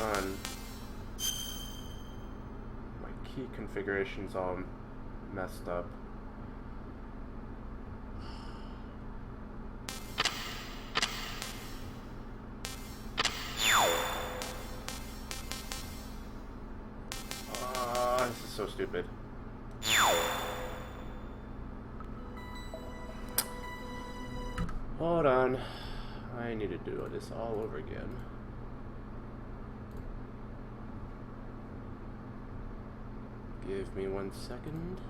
on. My key configuration's all messed up. This is so stupid. Hold on. I need to do this all over again. Give me 1 second.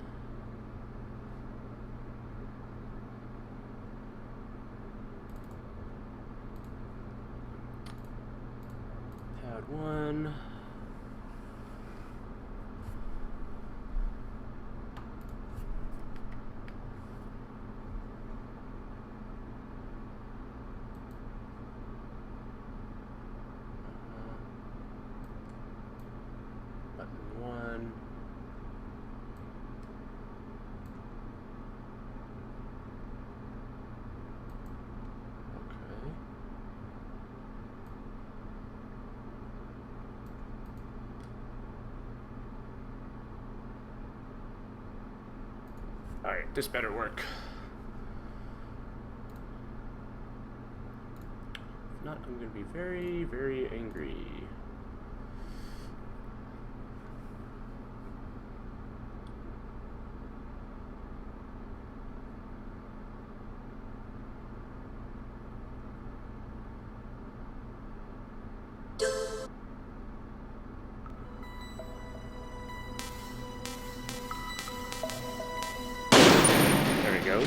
Pad 1. Button 1. Alright, this better work. If not, I'm gonna be very, very angry. Go.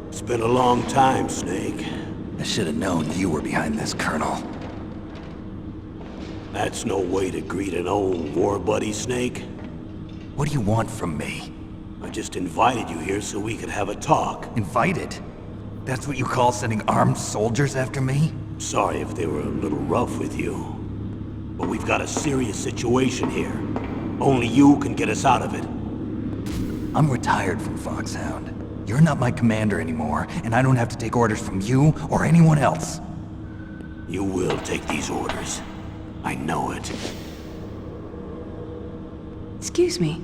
It's been a long time, Snake. I should have known you were behind this, Colonel. That's no way to greet an old war buddy, Snake. What do you want from me? I just invited you here so we could have a talk. Invited? That's what you call sending armed soldiers after me? Sorry if they were a little rough with you. But we've got a serious situation here. Only you can get us out of it. I'm retired from Foxhound. You're not my commander anymore, and I don't have to take orders from you or anyone else. You will take these orders. I know it. Excuse me.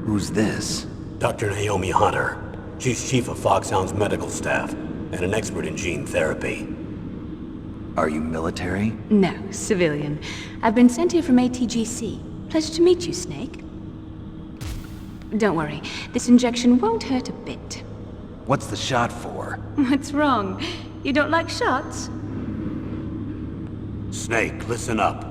Who's this? Dr. Naomi Hunter. She's chief of Foxhound's medical staff, and an expert in gene therapy. Are you military? No, civilian. I've been sent here from ATGC. Pleasure to meet you, Snake. Don't worry, this injection won't hurt a bit. What's the shot for? What's wrong? You don't like shots? Snake, listen up.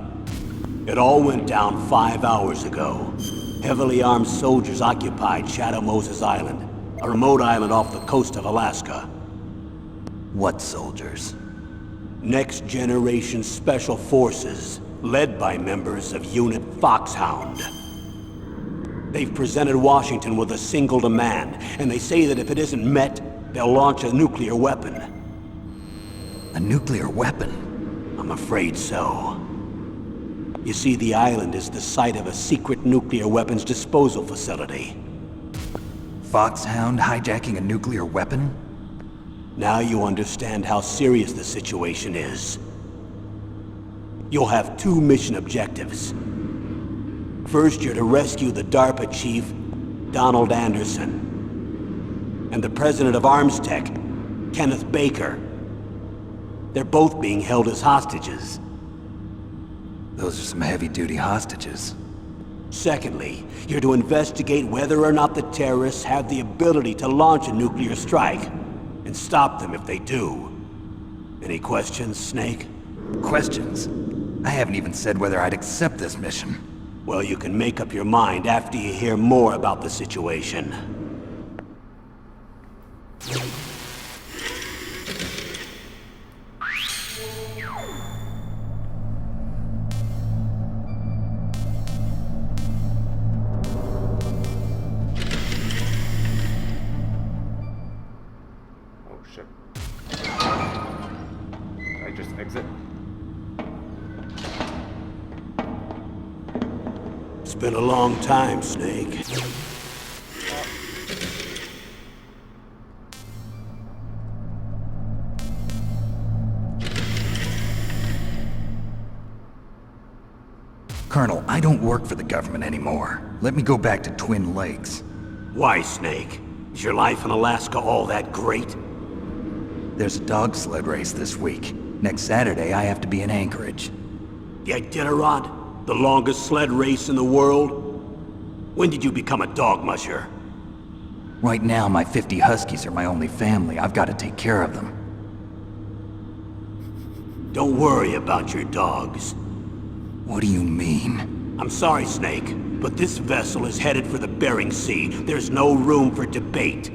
It all went down 5 hours ago. Heavily armed soldiers occupied Shadow Moses Island, a remote island off the coast of Alaska. What soldiers? Next Generation Special Forces, led by members of Unit Foxhound. They've presented Washington with a single demand, and they say that if it isn't met, they'll launch a nuclear weapon. A nuclear weapon? I'm afraid so. You see, the island is the site of a secret nuclear weapons disposal facility. Foxhound hijacking a nuclear weapon? Now you understand how serious the situation is. You'll have 2 mission objectives. First, you're to rescue the DARPA chief, Donald Anderson, and the president of Arms Tech, Kenneth Baker. They're both being held as hostages. Those are some heavy-duty hostages. Secondly, you're to investigate whether or not the terrorists have the ability to launch a nuclear strike, and stop them if they do. Any questions, Snake? Questions? I haven't even said whether I'd accept this mission. Well, you can make up your mind after you hear more about the situation. Just exit. It's been a long time, Snake. Colonel, I don't work for the government anymore. Let me go back to Twin Lakes. Why, Snake? Is your life in Alaska all that great? There's a dog sled race this week. Next Saturday, I have to be in Anchorage. The Iditarod? The longest sled race in the world? When did you become a dog musher? Right now, my 50 Huskies are my only family. I've got to take care of them. Don't worry about your dogs. What do you mean? I'm sorry, Snake, but this vessel is headed for the Bering Sea. There's no room for debate.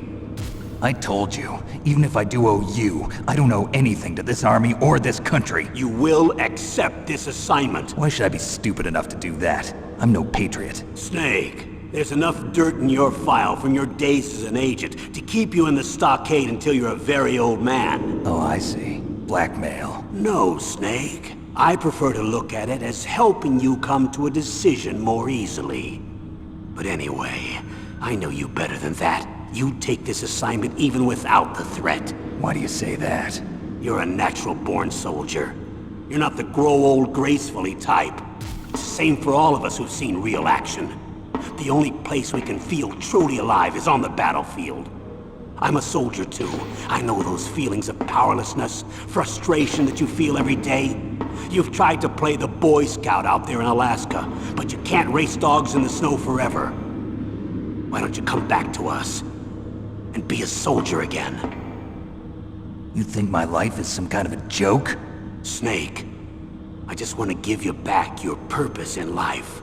I told you, even if I do owe you, I don't owe anything to this army or this country. You will accept this assignment. Why should I be stupid enough to do that? I'm no patriot. Snake, there's enough dirt in your file from your days as an agent to keep you in the stockade until you're a very old man. Oh, I see. Blackmail. No, Snake. I prefer to look at it as helping you come to a decision more easily. But anyway, I know you better than that. You'd take this assignment even without the threat. Why do you say that? You're a natural-born soldier. You're not the grow old gracefully type. It's the same for all of us who've seen real action. The only place we can feel truly alive is on the battlefield. I'm a soldier too. I know those feelings of powerlessness, frustration that you feel every day. You've tried to play the Boy Scout out there in Alaska, but you can't race dogs in the snow forever. Why don't you come back to us and be a soldier again? You think my life is some kind of a joke? Snake, I just want to give you back your purpose in life.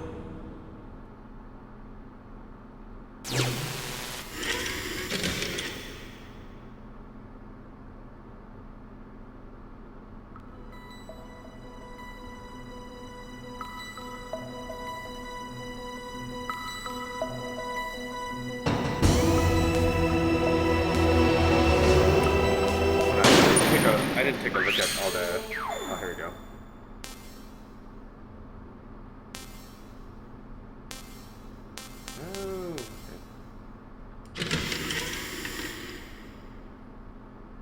I didn't take a look at all the... Oh, here we go. Oh, okay.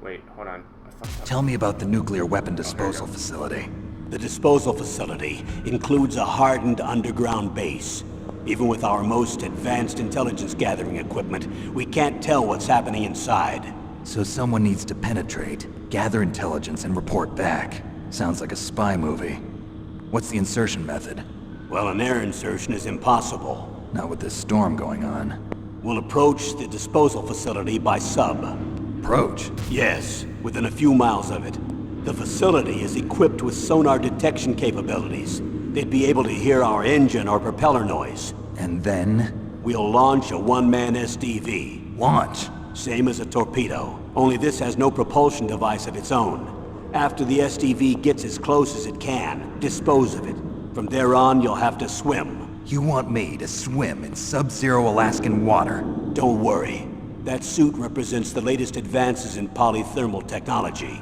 Wait, hold on. I fucked up. Tell me about the nuclear weapon disposal facility. The disposal facility includes a hardened underground base. Even with our most advanced intelligence gathering equipment, we can't tell what's happening inside. So someone needs to penetrate, gather intelligence, and report back. Sounds like a spy movie. What's the insertion method? Well, an air insertion is impossible. Not with this storm going on. We'll approach the disposal facility by sub. Approach? Yes, within a few miles of it. The facility is equipped with sonar detection capabilities. They'd be able to hear our engine or propeller noise. And then? We'll launch a one-man SDV. Launch? Same as a torpedo, only this has no propulsion device of its own. After the SDV gets as close as it can, dispose of it. From there on, you'll have to swim. You want me to swim in sub-zero Alaskan water? Don't worry. That suit represents the latest advances in polythermal technology.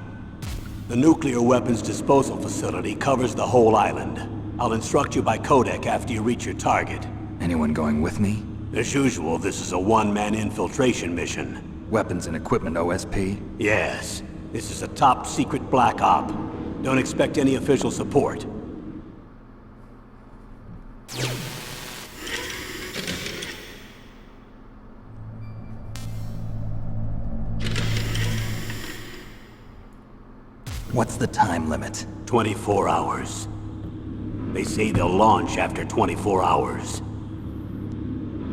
The nuclear weapons disposal facility covers the whole island. I'll instruct you by codec after you reach your target. Anyone going with me? As usual, this is a one-man infiltration mission. Weapons and equipment OSP? Yes. This is a top-secret black op. Don't expect any official support. What's the time limit? 24 hours. They say they'll launch after 24 hours.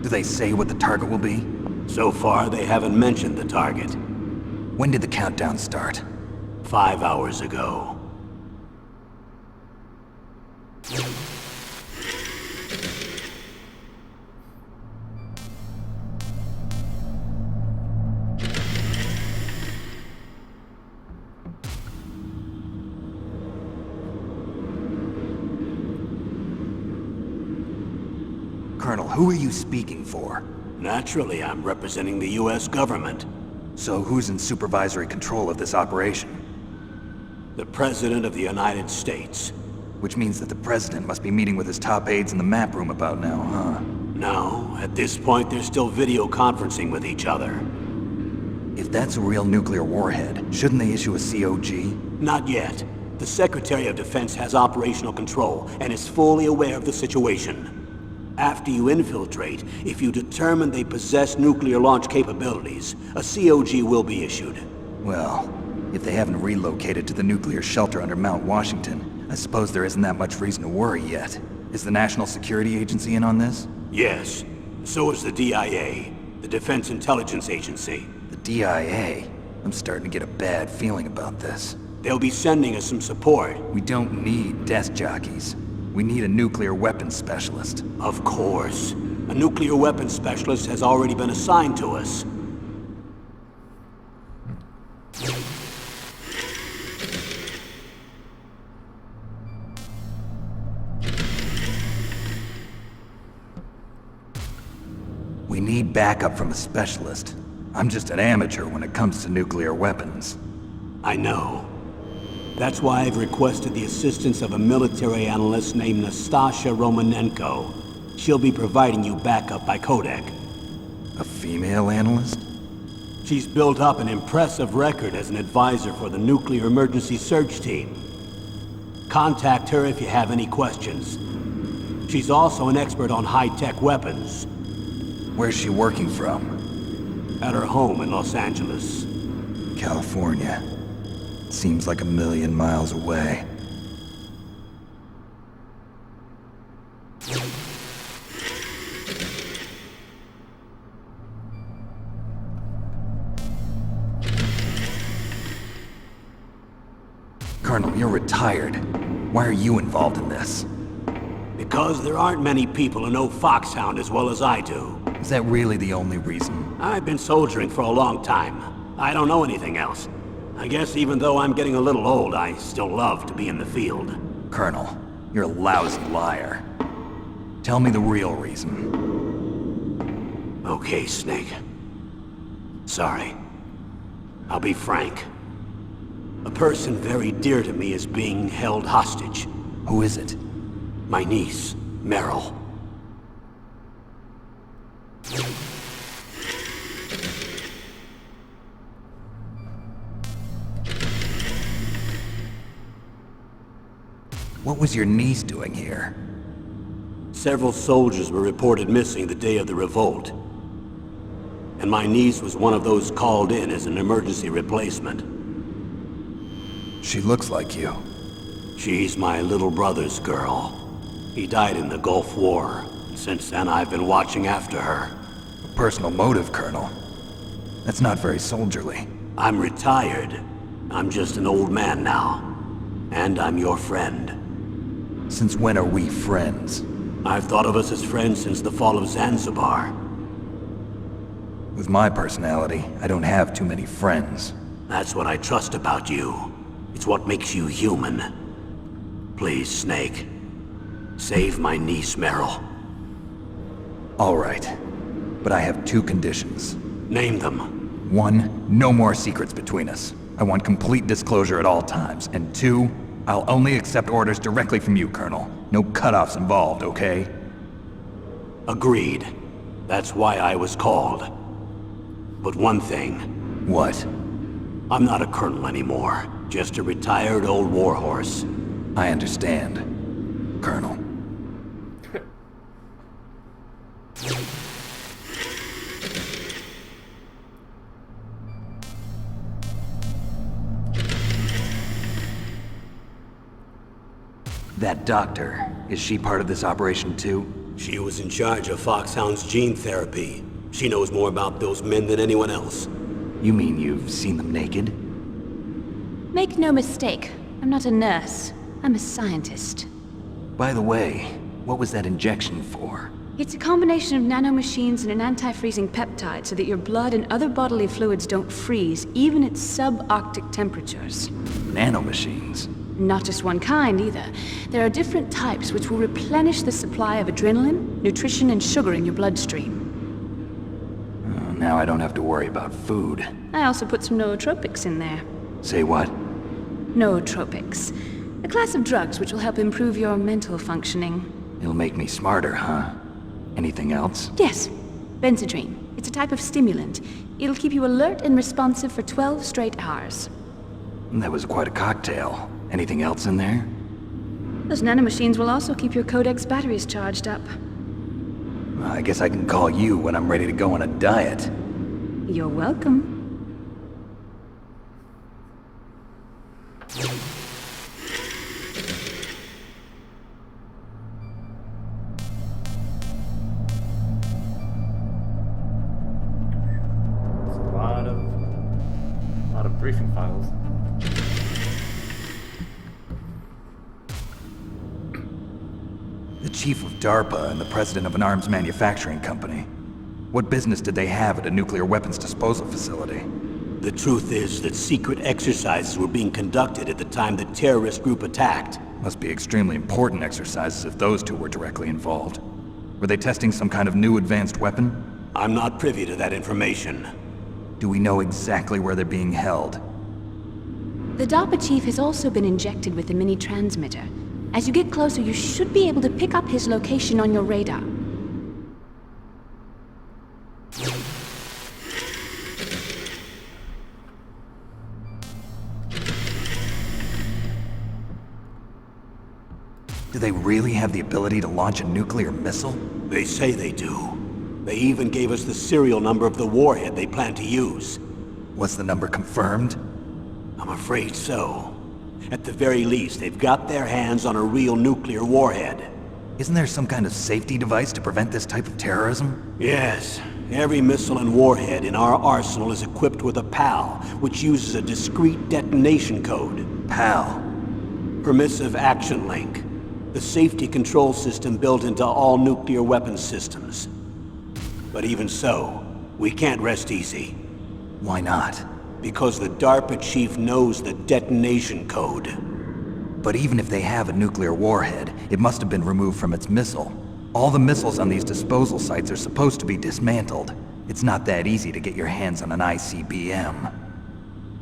Do they say what the target will be? So far, they haven't mentioned the target. When did the countdown start? 5 hours ago. Colonel, who are you speaking for? Naturally, I'm representing the U.S. government. So who's in supervisory control of this operation? The President of the United States. Which means that the president must be meeting with his top aides in the map room about now, huh? No, at this point they're still video conferencing with each other. If that's a real nuclear warhead, shouldn't they issue a COG? Not yet. The Secretary of Defense has operational control and is fully aware of the situation. After you infiltrate, if you determine they possess nuclear launch capabilities, a COG will be issued. Well, if they haven't relocated to the nuclear shelter under Mount Washington, I suppose there isn't that much reason to worry yet. Is the National Security Agency in on this? Yes. So is the DIA, the Defense Intelligence Agency. The DIA? I'm starting to get a bad feeling about this. They'll be sending us some support. We don't need desk jockeys. We need a nuclear weapons specialist. Of course. A nuclear weapons specialist has already been assigned to us. We need backup from a specialist. I'm just an amateur when it comes to nuclear weapons. I know. That's why I've requested the assistance of a military analyst named Nastasha Romanenko. She'll be providing you backup by codec. A female analyst? She's built up an impressive record as an advisor for the Nuclear Emergency Search Team. Contact her if you have any questions. She's also an expert on high-tech weapons. Where's she working from? At her home in Los Angeles. California. Seems like 1,000,000 miles away. Colonel, you're retired. Why are you involved in this? Because there aren't many people who know Foxhound as well as I do. Is that really the only reason? I've been soldiering for a long time. I don't know anything else. I guess even though I'm getting a little old, I still love to be in the field. Colonel, you're a lousy liar. Tell me the real reason. Okay, Snake. Sorry. I'll be frank. A person very dear to me is being held hostage. Who is it? My niece, Meryl. What was your niece doing here? Several soldiers were reported missing the day of the revolt. And my niece was one of those called in as an emergency replacement. She looks like you. She's my little brother's girl. He died in the Gulf War. Since then, I've been watching after her. A personal motive, Colonel. That's not very soldierly. I'm retired. I'm just an old man now. And I'm your friend. Since when are we friends? I've thought of us as friends since the fall of Zanzibar. With my personality, I don't have too many friends. That's what I trust about you. It's what makes you human. Please, Snake. Save my niece, Meryl. All right. But I have 2 conditions. Name them. 1, no more secrets between us. I want complete disclosure at all times. And 2, I'll only accept orders directly from you, Colonel. No cutoffs involved, okay? Agreed. That's why I was called. But one thing. What? I'm not a colonel anymore. Just a retired old warhorse. I understand, Colonel. That doctor, is she part of this operation too? She was in charge of Foxhound's gene therapy. She knows more about those men than anyone else. You mean you've seen them naked? Make no mistake, I'm not a nurse. I'm a scientist. By the way, what was that injection for? It's a combination of nanomachines and an anti-freezing peptide so that your blood and other bodily fluids don't freeze, even at subarctic temperatures. Nanomachines? Not just one kind, either. There are different types which will replenish the supply of adrenaline, nutrition, and sugar in your bloodstream. Now I don't have to worry about food. I also put some nootropics in there. Say what? Nootropics. A class of drugs which will help improve your mental functioning. It'll make me smarter, huh? Anything else? Yes. Benzedrine. It's a type of stimulant. It'll keep you alert and responsive for 12 straight hours. That was quite a cocktail. Anything else in there? Those nanomachines will also keep your Codex batteries charged up. I guess I can call you when I'm ready to go on a diet. You're welcome. A lot of briefing files. The chief of DARPA and the president of an arms manufacturing company. What business did they have at a nuclear weapons disposal facility? The truth is that secret exercises were being conducted at the time the terrorist group attacked. Must be extremely important exercises if those two were directly involved. Were they testing some kind of new advanced weapon? I'm not privy to that information. Do we know exactly where they're being held? The DARPA chief has also been injected with a mini-transmitter. As you get closer, you should be able to pick up his location on your radar. Do they really have the ability to launch a nuclear missile? They say they do. They even gave us the serial number of the warhead they plan to use. Was the number confirmed? I'm afraid so. At the very least, they've got their hands on a real nuclear warhead. Isn't there some kind of safety device to prevent this type of terrorism? Yes. Every missile and warhead in our arsenal is equipped with a PAL, which uses a discrete detonation code. PAL. Permissive Action Link. The safety control system built into all nuclear weapons systems. But even so, we can't rest easy. Why not? Because the DARPA chief knows the detonation code. But even if they have a nuclear warhead, it must have been removed from its missile. All the missiles on these disposal sites are supposed to be dismantled. It's not that easy to get your hands on an ICBM.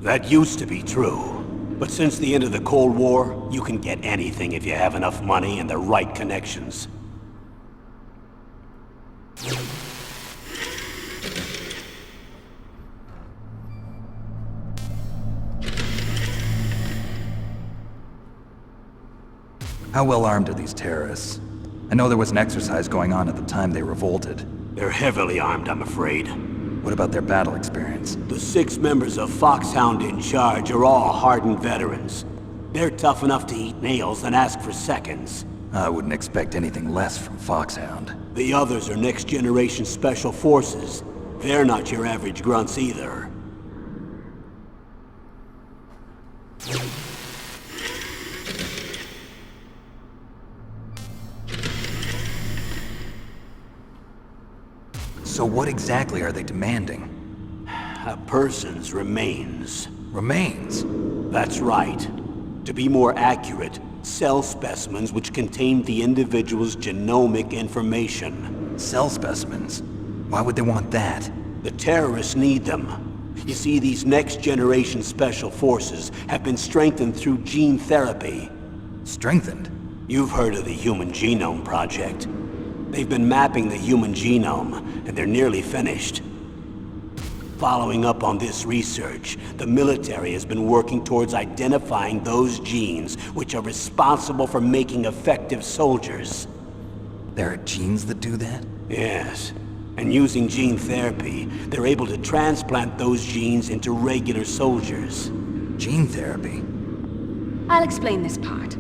That used to be true. But since the end of the Cold War, you can get anything if you have enough money and the right connections. How well armed are these terrorists? I know there was an exercise going on at the time they revolted. They're heavily armed, I'm afraid. What about their battle experience? The 6 members of Foxhound in charge are all hardened veterans. They're tough enough to eat nails and ask for seconds. I wouldn't expect anything less from Foxhound. The others are next-generation special forces. They're not your average grunts either. So what exactly are they demanding? A person's remains. Remains? That's right. To be more accurate, cell specimens which contain the individual's genomic information. Cell specimens? Why would they want that? The terrorists need them. You see, these next-generation special forces have been strengthened through gene therapy. Strengthened? You've heard of the Human Genome Project. They've been mapping the human genome, and they're nearly finished. Following up on this research, the military has been working towards identifying those genes which are responsible for making effective soldiers. There are genes that do that? Yes. And using gene therapy, they're able to transplant those genes into regular soldiers. Gene therapy? I'll explain this part.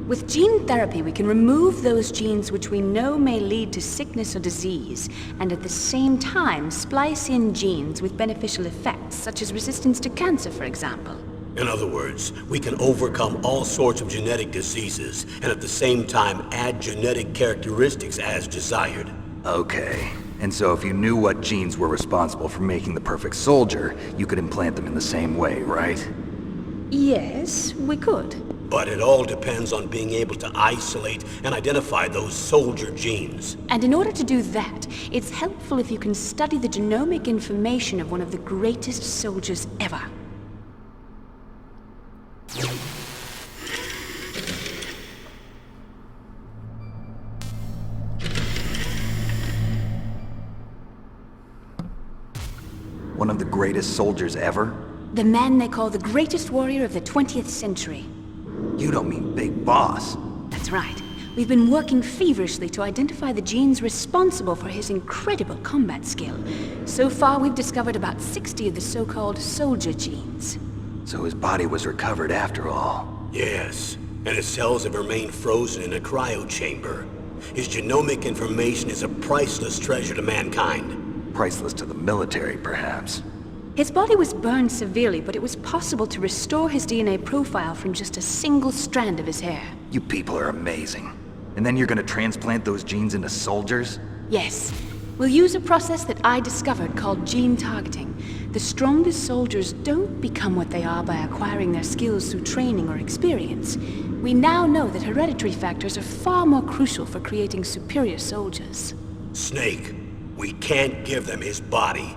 With gene therapy, we can remove those genes which we know may lead to sickness or disease, and at the same time splice in genes with beneficial effects, such as resistance to cancer, for example. In other words, we can overcome all sorts of genetic diseases, and at the same time add genetic characteristics as desired. Okay. And so if you knew what genes were responsible for making the perfect soldier, you could implant them in the same way, right? Yes, we could. But it all depends on being able to isolate and identify those soldier genes. And in order to do that, it's helpful if you can study the genomic information of one of the greatest soldiers ever. One of the greatest soldiers ever? The man they call the greatest warrior of the 20th century. You don't mean Big Boss. That's right. We've been working feverishly to identify the genes responsible for his incredible combat skill. So far, we've discovered about 60 of the so-called soldier genes. So his body was recovered after all. Yes, and his cells have remained frozen in a cryo chamber. His genomic information is a priceless treasure to mankind. Priceless to the military, perhaps. His body was burned severely, but it was possible to restore his DNA profile from just a single strand of his hair. You people are amazing. And then you're gonna transplant those genes into soldiers? Yes. We'll use a process that I discovered called gene targeting. The strongest soldiers don't become what they are by acquiring their skills through training or experience. We now know that hereditary factors are far more crucial for creating superior soldiers. Snake, we can't give them his body.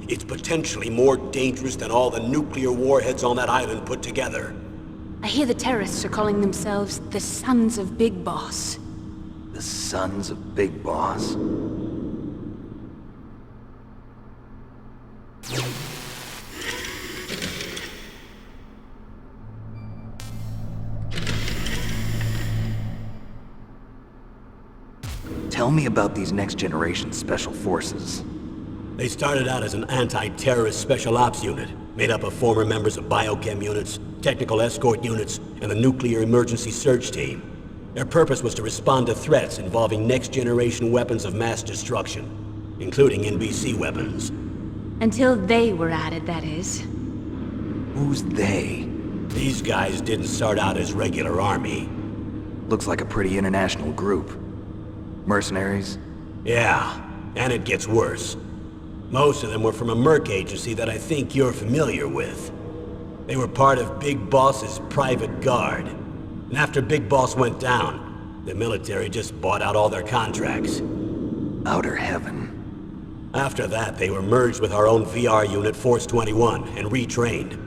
It's potentially more dangerous than all the nuclear warheads on that island put together. I hear the terrorists are calling themselves the Sons of Big Boss. The Sons of Big Boss? Tell me about these next-generation special forces. They started out as an anti-terrorist special ops unit, made up of former members of biochem units, technical escort units, and the nuclear emergency search team. Their purpose was to respond to threats involving next-generation weapons of mass destruction, including NBC weapons. Until they were added, that is. Who's they? These guys didn't start out as regular army. Looks like a pretty international group. Mercenaries? Yeah, and it gets worse. Most of them were from a merc agency that I think you're familiar with. They were part of Big Boss's private guard. And after Big Boss went down, the military just bought out all their contracts. Outer heaven. After that, they were merged with our own VR unit, Force 21, and retrained.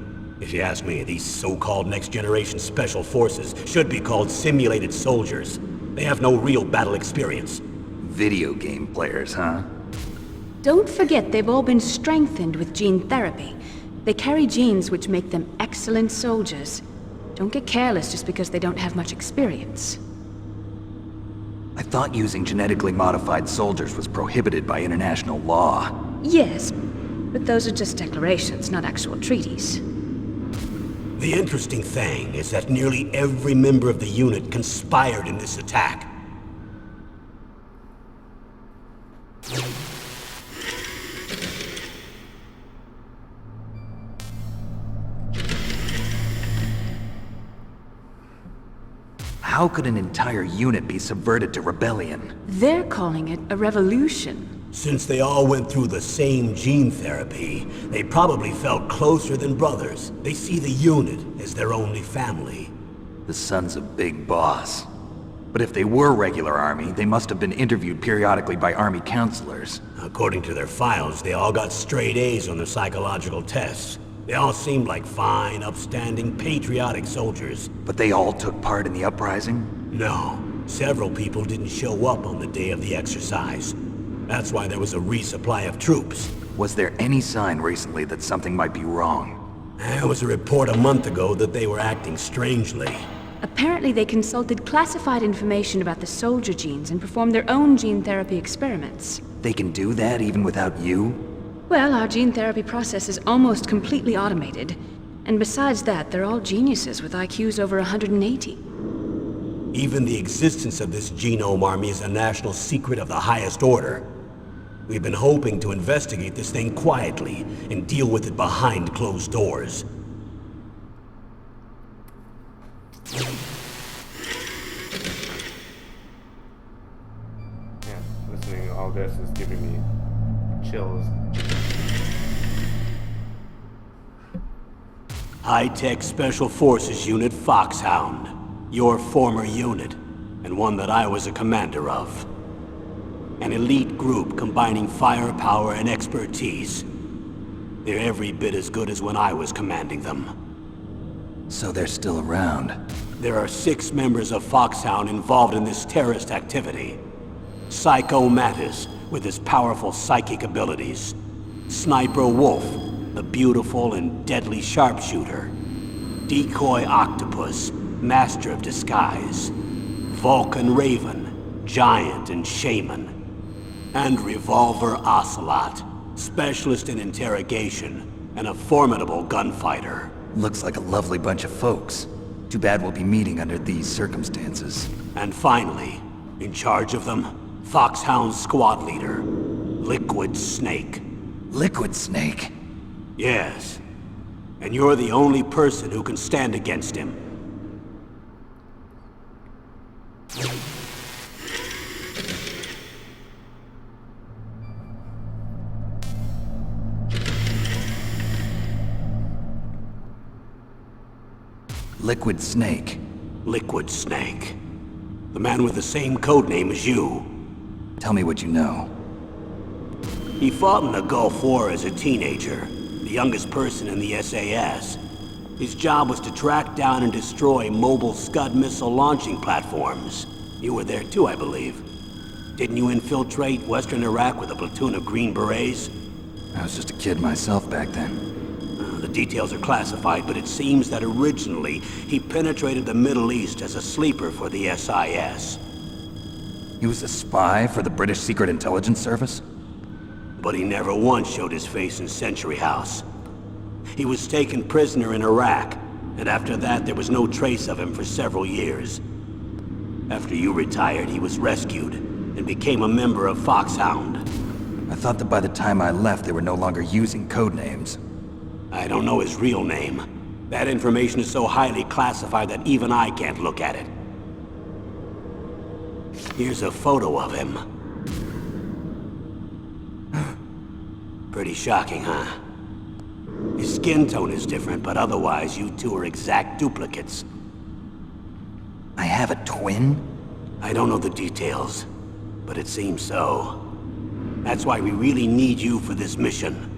If you ask me, these so-called next-generation special forces should be called simulated soldiers. They have no real battle experience. Video game players, huh? Don't forget they've all been strengthened with gene therapy. They carry genes which make them excellent soldiers. Don't get careless just because they don't have much experience. I thought using genetically modified soldiers was prohibited by international law. Yes, but those are just declarations, not actual treaties. The interesting thing is that nearly every member of the unit conspired in this attack. How could an entire unit be subverted to rebellion? They're calling it a revolution. Since they all went through the same gene therapy, they probably felt closer than brothers. They see the unit as their only family. The Sons of Big Boss. But if they were regular army, they must have been interviewed periodically by army counselors. According to their files, they all got straight A's on their psychological tests. They all seemed like fine, upstanding, patriotic soldiers. But they all took part in the uprising? No. Several people didn't show up on the day of the exercise. That's why there was a resupply of troops. Was there any sign recently that something might be wrong? There was a report a month ago that they were acting strangely. Apparently they consulted classified information about the soldier genes and performed their own gene therapy experiments. They can do that even without you? Well, our gene therapy process is almost completely automated. And besides that, they're all geniuses with IQs over 180. Even the existence of this genome army is a national secret of the highest order. We've been hoping to investigate this thing quietly and deal with it behind closed doors. Yeah, listening to all this is giving me chills. High-Tech Special Forces Unit Foxhound. Your former unit, and one that I was a commander of. An elite group combining firepower and expertise. They're every bit as good as when I was commanding them. So they're still around. There are 6 members of Foxhound involved in this terrorist activity. Psycho Mantis, with his powerful psychic abilities. Sniper Wolf, the beautiful and deadly sharpshooter. Decoy Octopus, master of disguise. Vulcan Raven, giant and shaman. And Revolver Ocelot, specialist in interrogation and a formidable gunfighter. Looks like a lovely bunch of folks. Too bad we'll be meeting under these circumstances. And finally, in charge of them, Foxhound's squad leader, Liquid Snake. Liquid Snake? Yes. And you're the only person who can stand against him. Liquid Snake. Liquid Snake. The man with the same codename as you. Tell me what you know. He fought in the Gulf War as a teenager, the youngest person in the SAS. His job was to track down and destroy mobile Scud missile launching platforms. You were there too, I believe. Didn't you infiltrate Western Iraq with a platoon of Green Berets? I was just a kid myself back then. The details are classified, but it seems that originally he penetrated the Middle East as a sleeper for the SIS. He was a spy for the British Secret Intelligence Service? But he never once showed his face in Century House. He was taken prisoner in Iraq, and after that there was no trace of him for several years. After you retired, he was rescued and became a member of Foxhound. I thought that by the time I left they were no longer using codenames. I don't know his real name. That information is so highly classified that even I can't look at it. Here's a photo of him. Pretty shocking, huh? His skin tone is different, but otherwise you two are exact duplicates. I have a twin? I don't know the details, but it seems so. That's why we really need you for this mission.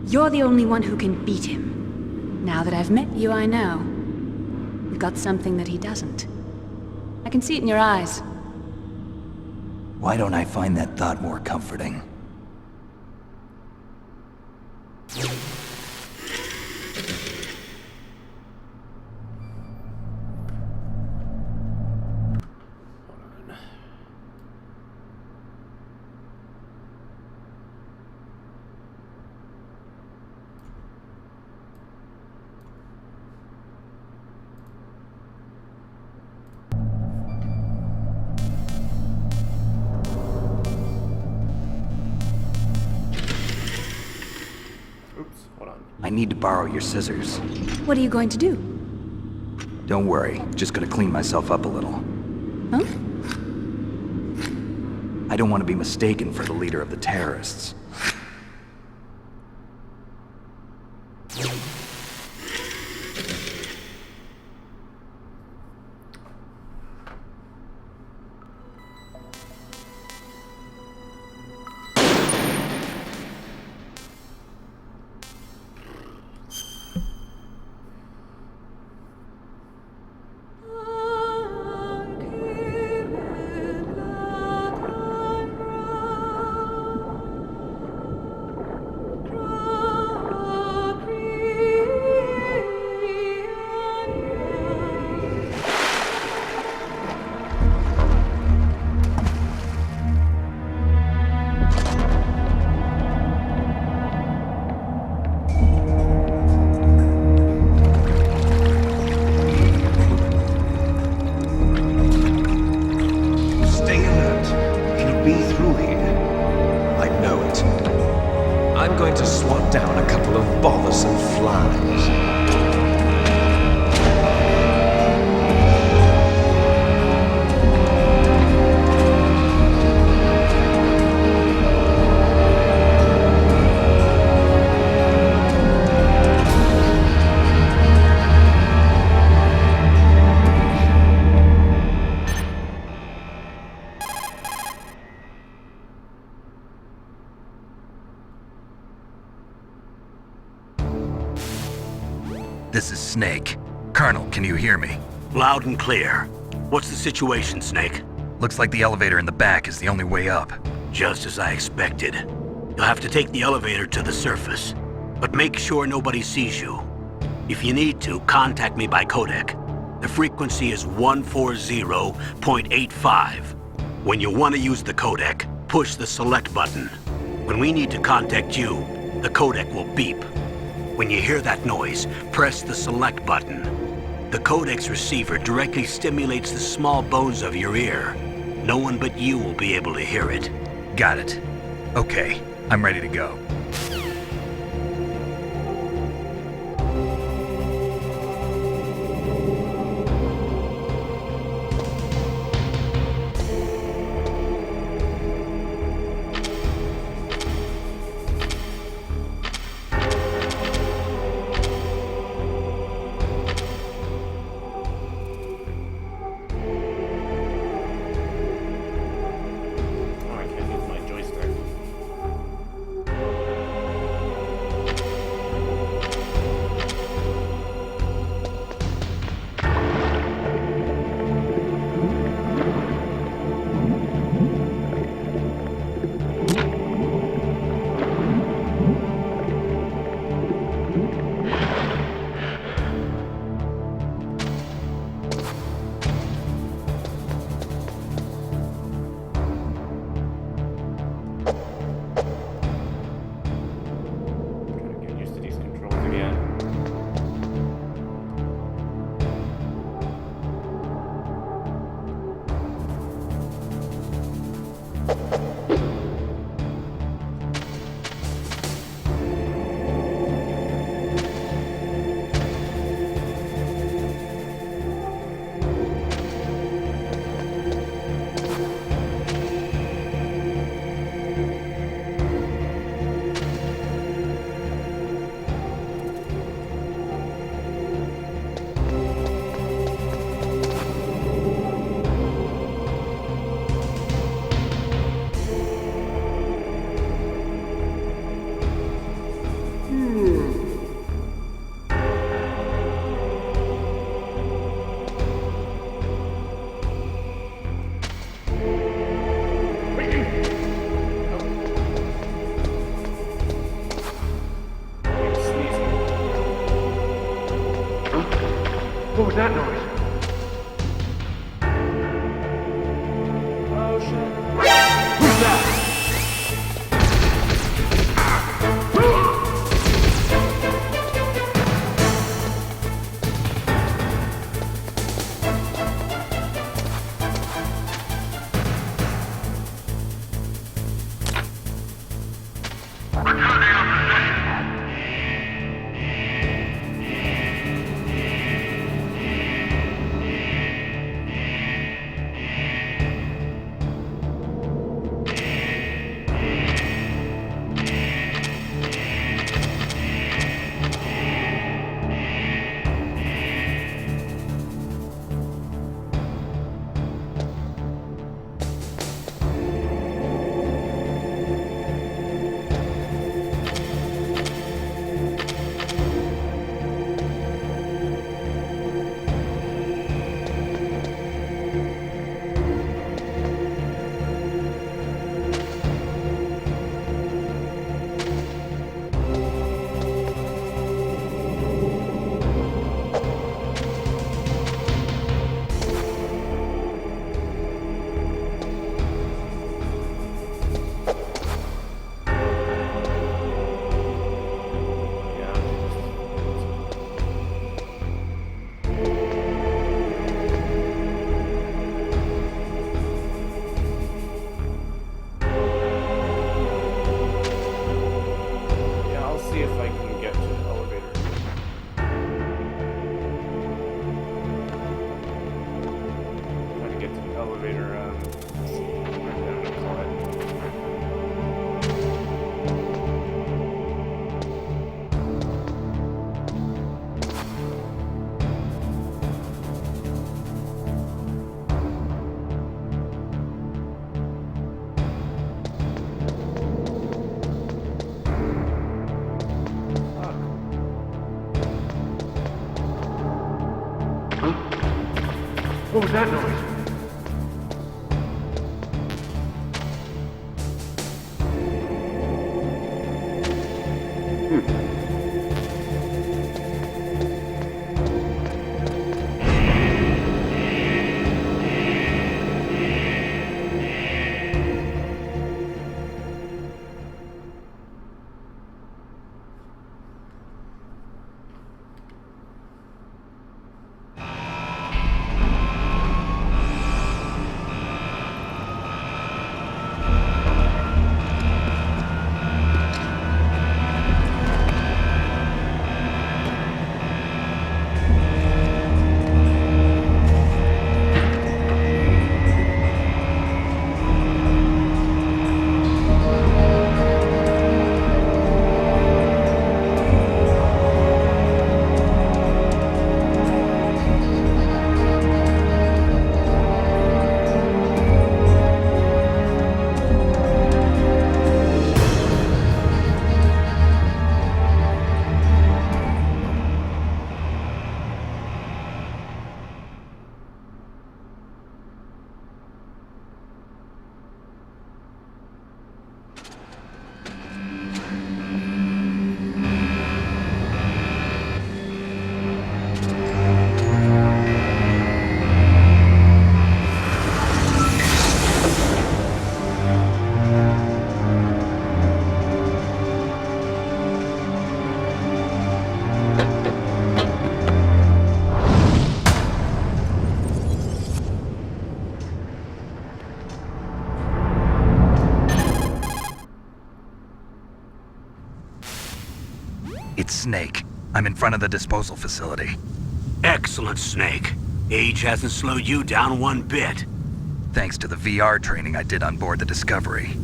You're the only one who can beat him. Now that I've met you, I know. You've got something that he doesn't. I can see it in your eyes. Why don't I find that thought more comforting? I need to borrow your scissors. What are you going to do? Don't worry, just gonna clean myself up a little. Huh? I don't want to be mistaken for the leader of the terrorists. This is Snake. Colonel, can you hear me? Loud and clear. What's the situation, Snake? Looks like the elevator in the back is the only way up. Just as I expected. You'll have to take the elevator to the surface, but make sure nobody sees you. If you need to, contact me by codec. The frequency is 140.85. When you want to use the codec, push the select button. When we need to contact you, the codec will beep. When you hear that noise, press the select button. The codec's receiver directly stimulates the small bones of your ear. No one but you will be able to hear it. Got it. Okay, I'm ready to go. Oh, I can't use my joystick. Gotta get used to these controls again. I'm sneezing. What was that noise? Oh shit. Who's that? Yeah, I'll see if I can get to the elevator. Try to get to the elevator, where I'm gonna call it. Fuck. What was that noise? It's Snake. I'm in front of the disposal facility. Excellent, Snake. Age hasn't slowed you down one bit. Thanks to the VR training I did on board the Discovery.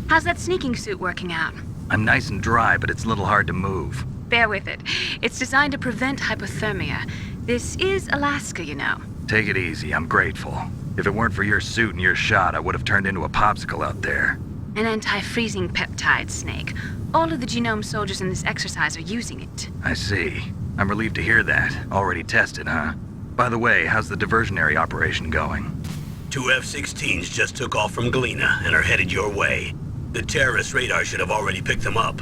How's that sneaking suit working out? I'm nice and dry, but it's a little hard to move. Bear with it. It's designed to prevent hypothermia. This is Alaska, you know. Take it easy, I'm grateful. If it weren't for your suit and your shot, I would have turned into a popsicle out there. An anti-freezing peptide, Snake. All of the genome soldiers in this exercise are using it. I see. I'm relieved to hear that. Already tested, huh? By the way, how's the diversionary operation going? 2 F-16s just took off from Galena and are headed your way. The terrorist radar should have already picked them up.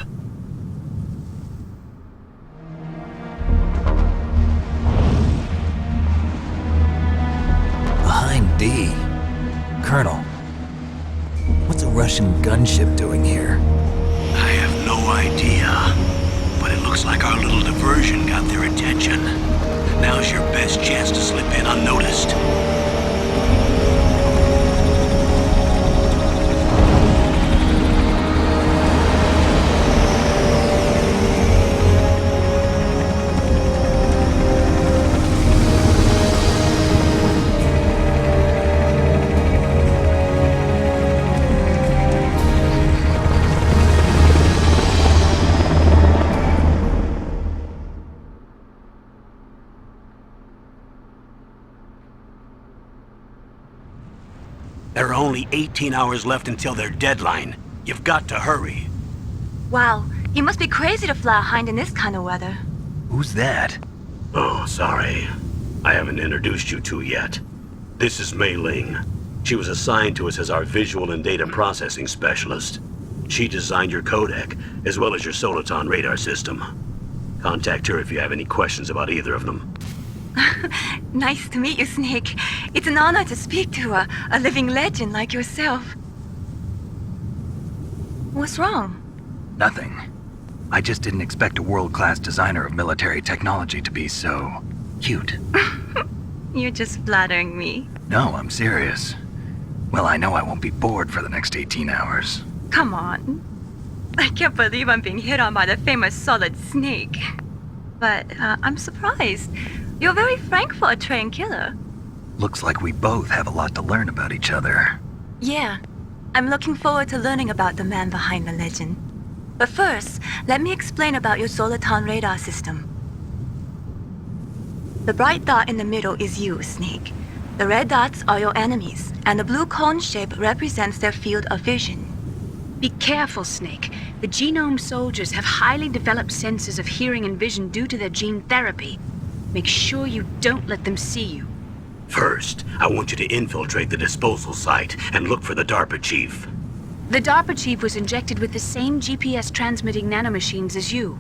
Behind D. Colonel, what's a Russian gunship doing here? I have no idea, but it looks like our little diversion got their attention. Now's your best chance to slip in unnoticed. There are only 18 hours left until their deadline. You've got to hurry. Wow, you must be crazy to fly a hind in this kind of weather. Who's that? Oh, sorry. I haven't introduced you to yet. This is Mei Ling. She was assigned to us as our visual and data processing specialist. She designed your codec, as well as your Soliton radar system. Contact her if you have any questions about either of them. Nice to meet you, Snake. It's an honor to speak to a living legend like yourself. What's wrong? Nothing. I just didn't expect a world-class designer of military technology to be so cute. You're just flattering me. No, I'm serious. Well, I know I won't be bored for the next 18 hours. Come on. I can't believe I'm being hit on by the famous Solid Snake. But I'm surprised. You're very frank for a trained killer. Looks like we both have a lot to learn about each other. Yeah. I'm looking forward to learning about the man behind the legend. But first, let me explain about your Soliton radar system. The bright dot in the middle is you, Snake. The red dots are your enemies, and the blue cone shape represents their field of vision. Be careful, Snake. The genome soldiers have highly developed senses of hearing and vision due to their gene therapy. Make sure you don't let them see you. First, I want you to infiltrate the disposal site and look for the DARPA chief. The DARPA chief was injected with the same GPS transmitting nanomachines as you.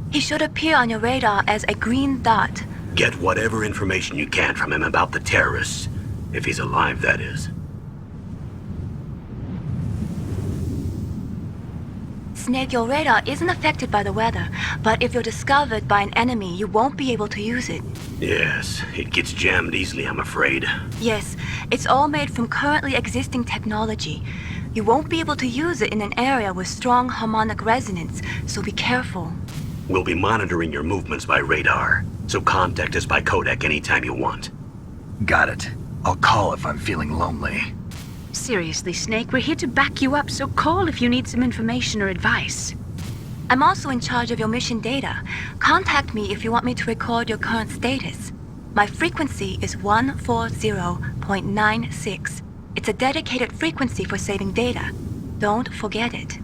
He should appear on your radar as a green dot. Get whatever information you can from him about the terrorists. If he's alive, that is. Snake, your radar isn't affected by the weather, but if you're discovered by an enemy, you won't be able to use it. Yes, it gets jammed easily, I'm afraid. Yes, it's all made from currently existing technology. You won't be able to use it in an area with strong harmonic resonance, so be careful. We'll be monitoring your movements by radar, so contact us by codec anytime you want. Got it. I'll call if I'm feeling lonely. Seriously, Snake, we're here to back you up, so call if you need some information or advice. I'm also in charge of your mission data. Contact me if you want me to record your current status. My frequency is 140.96. It's a dedicated frequency for saving data. Don't forget it.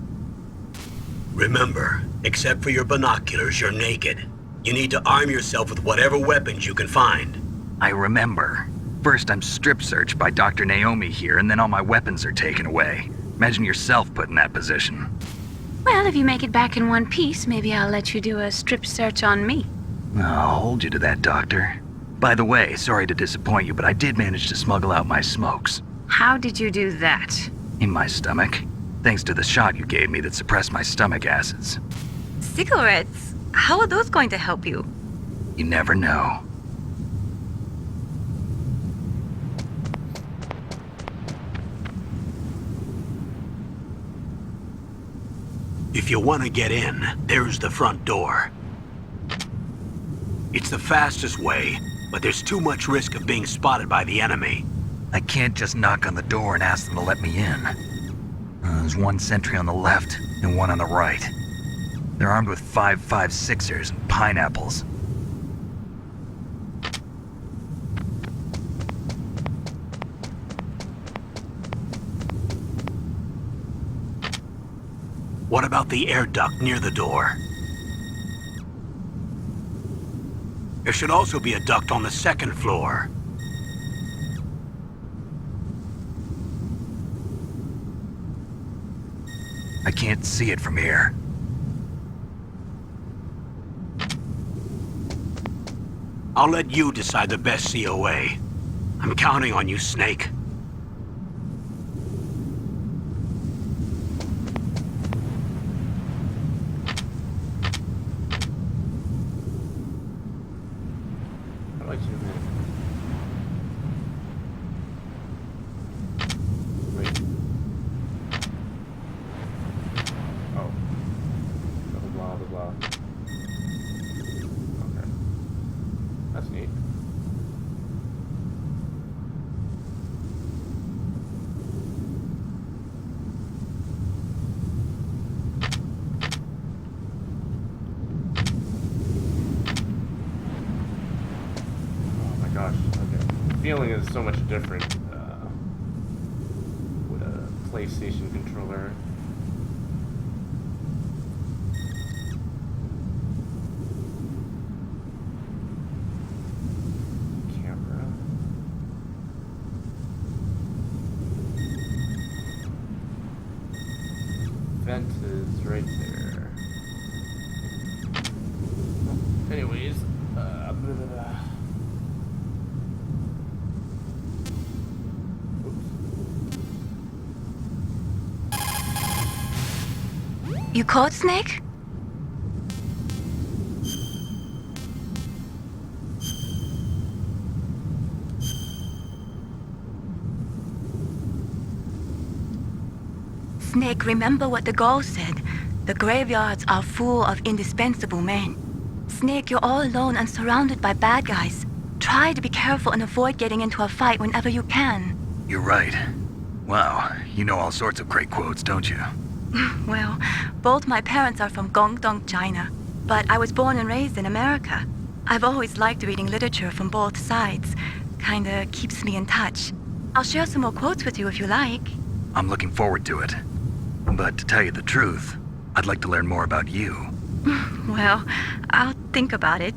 Remember, except for your binoculars, you're naked. You need to arm yourself with whatever weapons you can find. I remember. First, I'm strip searched by Dr. Naomi here, and then all my weapons are taken away. Imagine yourself put in that position. Well, if you make it back in one piece, maybe I'll let you do a strip search on me. I'll hold you to that, Doctor. By the way, sorry to disappoint you, but I did manage to smuggle out my smokes. How did you do that? In my stomach. Thanks to the shot you gave me that suppressed my stomach acids. Cigarettes? How are those going to help you? You never know. If you want to get in, there's the front door. It's the fastest way, but there's too much risk of being spotted by the enemy. I can't just knock on the door and ask them to let me in. There's one sentry on the left and one on the right. They're armed with 5.56ers and pineapples. What about the air duct near the door? There should also be a duct on the second floor. I can't see it from here. I'll let you decide the best COA. I'm counting on you, Snake. How do I zoom in? Wait. Oh. Blah, blah, blah, blah. Okay. That's neat. Oh my gosh, okay. The feeling is so much different with a PlayStation controller. Camera. Vent is right there. Anyways, blah, blah, blah. You caught Snake? Snake, remember what the Gaul said. The graveyards are full of indispensable men. Snake, you're all alone and surrounded by bad guys. Try to be careful and avoid getting into a fight whenever you can. You're right. Wow, you know all sorts of great quotes, don't you? Well, both my parents are from Guangdong, China, but I was born and raised in America. I've always liked reading literature from both sides. Kinda keeps me in touch. I'll share some more quotes with you if you like. I'm looking forward to it. But to tell you the truth, I'd like to learn more about you. Well, I'll think about it.